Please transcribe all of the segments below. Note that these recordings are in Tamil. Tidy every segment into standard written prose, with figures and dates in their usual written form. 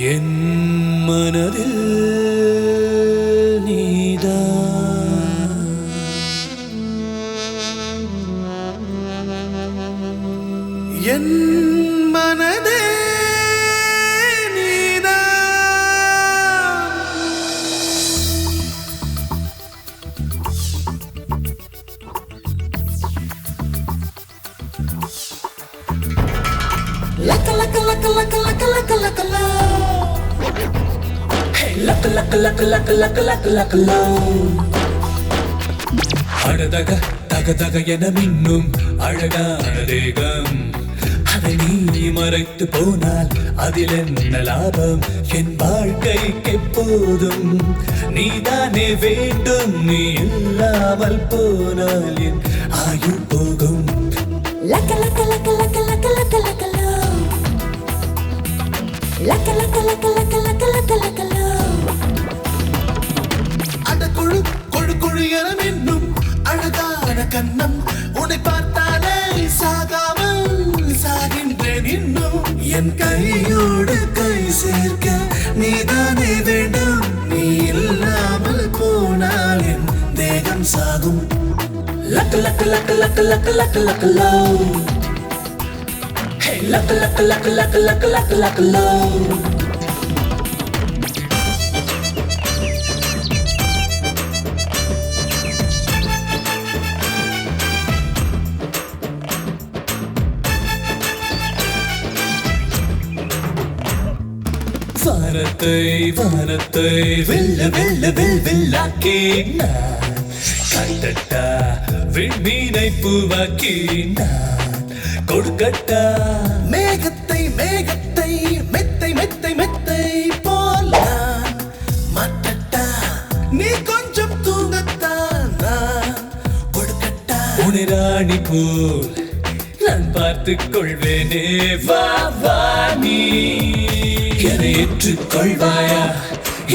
என் மனதில் நீதான் என் மனதே Laka laka laka laka laka laka laka love. Hey, laka laka laka laka laka laka laka love. அடதக தக தக என மின்னும் அழகான தேகம் அதை நீ மறைத்து போனால் அதில் என்ன லாபம் என் வாழ்க்கைக்கு எப்போதும் நீதானே வேண்டும் நீ இல்லாமல் போனால் என் ஆயுள் போகும் Laka laka laka laka laka laka laka love. Laka laka laka laka laka laka laka love. அட கொழு கொழு கொழு என மின்னும் அழகான கண்ணம் உன்னை பார்த்தாலே சாகாமல் சாகின்றேன் இன்னும் என் கையோடு கை சேர்க்க நீதானே வேண்டும் நீ இல்லாமல் போனால் என் தேகம் சாகும் லக்க லக்க லக்க லக்க லக்க லக்க லக்க லவ் ஹே லக்க லக்க லக்க லக்க லக்க லக்க லக்க லவ் வானத்தை வானத்தை வெள்ள வெள்ள வெள் வெள்ளாக்கி நான் கண்டட்டா விண்மீனை பூவாக்கி நான் கொடுக்கட்டா மேகத்தை மேகத்தை மெத்தை மெத்தை மெத்தை போல் நான் மாட்டட்டா நீ கொஞ்சம் தூங்கத்தான் நான் கொடுக்கட்டா உன்னை ராணி போல் நான் பார்த்துக் கொள்வேனே வா வா நீ என்னை ஏற்றுக்கொள்வாயா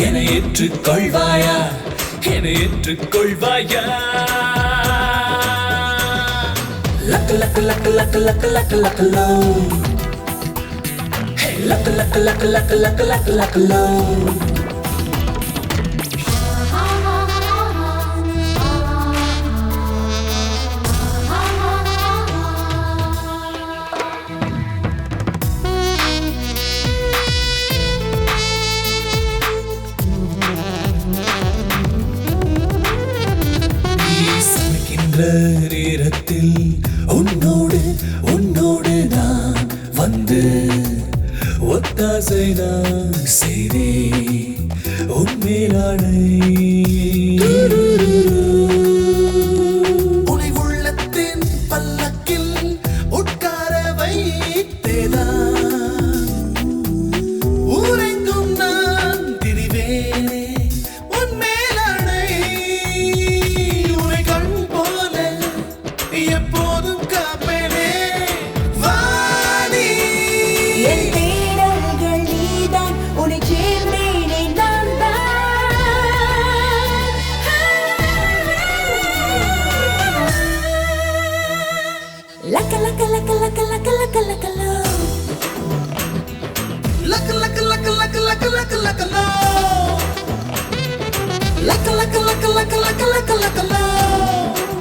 என்னை ஏற்றுக்கொள்வாயா என்னை ஏற்றுக்கொள்வாயா லக்க லக்க லக்க லக்க லக்க லக்க லக்க லவ் ஹே லக்க லக்க லக்க லக்க லக்க லக்க லக்க லவ் நேரத்தில் உன்னோடு உன்னோடு நான் வந்து ஒத்தாசை நான் செய்தேன் உன்மேலானை உனை உள்ளத்தின் பல்லக்கில் உட்கார வைத்தேதான் ஊரெங்கும் நான் திரிவேனே எப்போதும் காப்பேனே வாணி என் தேடல்கள் நீதான் உன்னை சேர்ந்தேனே நான் தான் லக்க லக்க லக்க லக்க லக்க லக்க லக்க love. லக்க லக்க லக்க லக்க லக்க லக்க லக்க love Laka laka laka laka laka laka laka love.